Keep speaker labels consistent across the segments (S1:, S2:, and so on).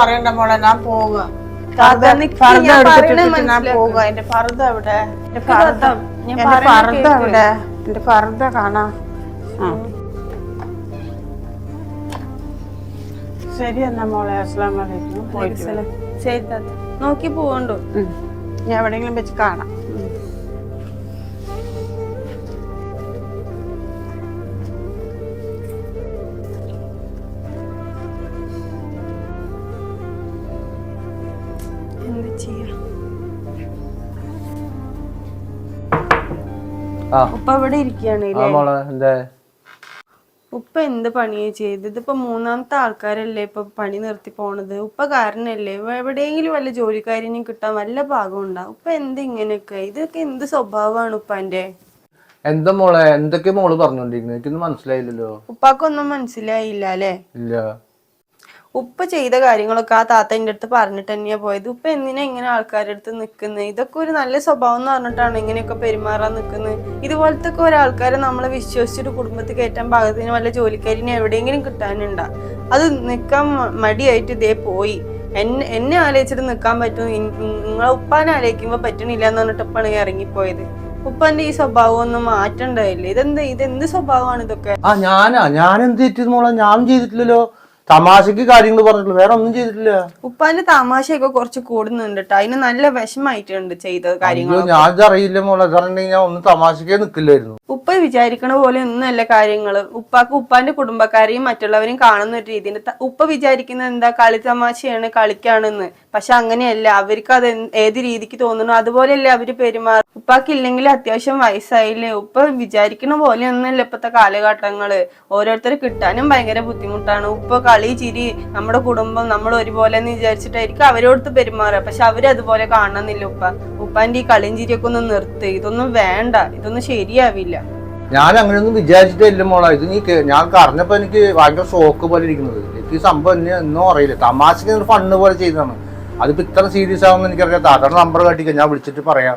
S1: പറയണ്ട മോളെ, ഞാൻ പോവുക. എന്റെ ഫർദ എവിടെ? എന്റെ ഫർദ കാണാം. ശരി എന്നാ മോളെ, അസ്സലാമു അലൈക്കും.
S2: ശരി നോക്കി പോവണ്ടോ?
S1: ഞാൻ എവിടെയെങ്കിലും വെച്ച് കാണാം.
S2: എന്ത് ചെയ്യാ? ഉപ്പ ഇവിടെ ഇരിക്കുകയാണ്. ഉപ്പ എന്ത് പണിയാ ചെയ്തത്? ഇതിപ്പോ മൂന്നാമത്തെ ആൾക്കാരല്ലേ ഇപ്പൊ പണി നിർത്തി പോണത്. ഉപ്പ കാരണല്ലേ. എവിടെയെങ്കിലും വല്ല ജോലിക്കാരനെയും കിട്ടാൻ വല്ല ഭാഗം ഉണ്ടാവും. ഉപ്പ എന്ത് ഇങ്ങനെയൊക്കെ? ഇതൊക്കെ എന്ത് സ്വഭാവമാണ് ഉപ്പാന്റെ?
S3: എന്താ മോളെ, എന്തൊക്കെ മോള് പറഞ്ഞോണ്ടിരിക്കുന്നത്? എനിക്കൊന്നും മനസ്സിലായില്ലല്ലോ.
S2: ഉപ്പാക്കൊന്നും മനസ്സിലായില്ല അല്ലേ?
S3: ഇല്ല.
S2: ഉപ്പ ചെയ്ത കാര്യങ്ങളൊക്കെ ആ താത്ത എന്റെ അടുത്ത് പറഞ്ഞിട്ട് തന്നെയാ പോയത്. ഉപ്പ എന്തിനാ ഇങ്ങനെ ആൾക്കാരുടെ അടുത്ത് നിക്കുന്നത്? ഇതൊക്കെ ഒരു നല്ല സ്വഭാവം എന്ന് പറഞ്ഞിട്ടാണ് ഇങ്ങനെയൊക്കെ പെരുമാറാൻ നിക്കുന്നത്. ഇതുപോലത്തെ ഒക്കെ ഒരാൾക്കാരെ നമ്മളെ വിശ്വസിച്ചിട്ട് കുടുംബത്തിൽ കയറ്റാൻ പാകത്തിന് വല്ല ജോലിക്കാരിനെ എവിടെയെങ്കിലും കിട്ടാനുണ്ടാ? അത് നിക്കാൻ മടിയായിട്ട് ഇതേ പോയി. എന്നെ ആലോചിച്ചിട്ട് നിക്കാൻ പറ്റും, നിങ്ങളെ ഉപ്പാനെ ആലോചിക്കുമ്പോ പറ്റണില്ല എന്ന് പറഞ്ഞിട്ട് ഉപ്പാണ് ഇറങ്ങിപ്പോയത്. ഉപ്പാന്റെ ഈ സ്വഭാവം ഒന്നും മാറ്റണ്ടായില്ലേ? ഇതെന്ത് സ്വഭാവമാണ് ഇതൊക്കെ?
S3: ഞാൻ എന്ത് ചെയ്തിട്ട് മോളെ? ഞാൻ ചെയ്തിട്ടില്ലല്ലോ. തമാശക്ക് കാര്യങ്ങൾ പറഞ്ഞിട്ടുള്ളൂ, വേറെ ഒന്നും ചെയ്തിട്ടില്ല.
S2: ഉപ്പാന്റെ തമാശയൊക്കെ കുറച്ച് കൂടുന്നുണ്ട് കേട്ടോ. അതിന് നല്ല വിഷമായിട്ടുണ്ട് ചെയ്ത കാര്യങ്ങൾ.
S3: ഞാൻ അറിയില്ല മോളെ, ഞാൻ ഒന്നും തമാശക്കേ നിക്കില്ലായിരുന്നു.
S2: ഉപ്പ വിചാരിക്കണ പോലെ ഒന്നുമല്ല കാര്യങ്ങള്. ഉപ്പാക്ക് ഉപ്പാന്റെ കുടുംബക്കാരെയും മറ്റുള്ളവരെയും കാണുന്ന ഒരു രീതിയിൽ ഉപ്പ വിചാരിക്കുന്നത് എന്താ, കളി തമാശയാണ്, കളിക്കാണെന്ന്. പക്ഷെ അങ്ങനെയല്ല. അവർക്ക് അത് ഏത് രീതിക്ക് തോന്നുന്നു അതുപോലെയല്ലേ അവര് പെരുമാറും. ഉപ്പാക്ക് ഇല്ലെങ്കിൽ അത്യാവശ്യം വയസ്സായില്ലേ. ഉപ്പ വിചാരിക്കണ പോലെ ഒന്നുമല്ല ഇപ്പത്തെ കാലഘട്ടങ്ങള്. ഓരോരുത്തർ കിട്ടാനും ഭയങ്കര ബുദ്ധിമുട്ടാണ്. ഉപ്പ കളി ചിരി നമ്മുടെ കുടുംബം നമ്മൾ ഒരുപോലെ എന്ന് വിചാരിച്ചിട്ടായിരിക്കും അവരോടത്ത് പെരുമാറുക. പക്ഷെ അവരതുപോലെ കാണണമെന്നില്ല. ഉപ്പാന്റെ ഈ കളിയും ചിരിയൊക്കെ ഒന്ന് നിർത്ത്. ഇതൊന്നും വേണ്ട, ഇതൊന്നും ശരിയാവില്ല.
S3: ഞാൻ അങ്ങനെയൊന്നും വിചാരിച്ചിട്ടില്ല മോളെ. ഇത് ഞാൻ അറിഞ്ഞപ്പോ എനിക്ക് ഭയങ്കര ഷോക്ക് പോലെ ഇരിക്കുന്നത്. എനിക്ക് ഈ സംഭവം ഒന്നും അറിയില്ല. തമാശക്ക് ഫണ്ണ് പോലെ ചെയ്തതാണ്. അതിപ്പോ ഇത്ര സീരിയസ് ആവുമെന്ന് എനിക്കറിയാം. താത്താടെ നമ്പർ കാട്ടിക്കാൻ ഞാൻ വിളിച്ചിട്ട് പറയാം.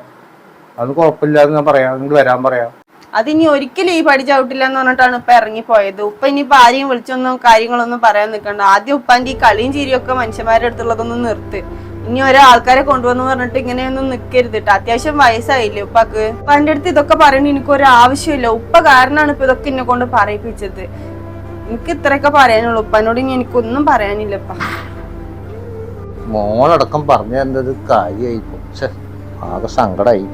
S3: അത് കുഴപ്പമില്ലാതെ ഞാൻ പറയാം, നിങ്ങൾക്ക് വരാൻ പറയാം.
S2: അതിനി ഒരിക്കലും ഈ പടി ചവിട്ടില്ല എന്ന് പറഞ്ഞിട്ടാണ് ഉപ്പ ഇറങ്ങിപ്പോയത്. ഉപ്പ ഇനിയിപ്പോ ആരെയും വിളിച്ചൊന്നും കാര്യങ്ങളൊന്നും പറയാൻ നിൽക്കണ്ട. ആദ്യം ഉപ്പാന്റെ ഈ കളിയും ചിരിയൊക്കെ മനുഷ്യന്മാരുടെ അടുത്തുള്ളതൊന്നും നിർത്ത്. ഇനി ഒരാൾക്കാരെ കൊണ്ടുവന്ന് പറഞ്ഞിട്ട് ഇങ്ങനെയൊന്നും നിൽക്കരുത് കേട്ടോ. അത്യാവശ്യം വയസ്സായില്ലേ ഉപ്പാക്ക്. ഉപ്പാന്റെ അടുത്ത് ഇതൊക്കെ പറയണ എനിക്കൊരു ആവശ്യമില്ല. ഉപ്പ കാരണമാണ് ഇപ്പൊ ഇതൊക്കെ എന്നെ കൊണ്ട് പറയിപ്പിച്ചത്. എനിക്ക് ഇത്രയൊക്കെ പറയാനുള്ളൂ. ഉപ്പാനോട് ഇനി എനിക്കൊന്നും പറയാനില്ലപ്പ.
S3: മോളടക്കം പറഞ്ഞു തരുന്നത് കാര്യമായി, ആകെ സങ്കടായി.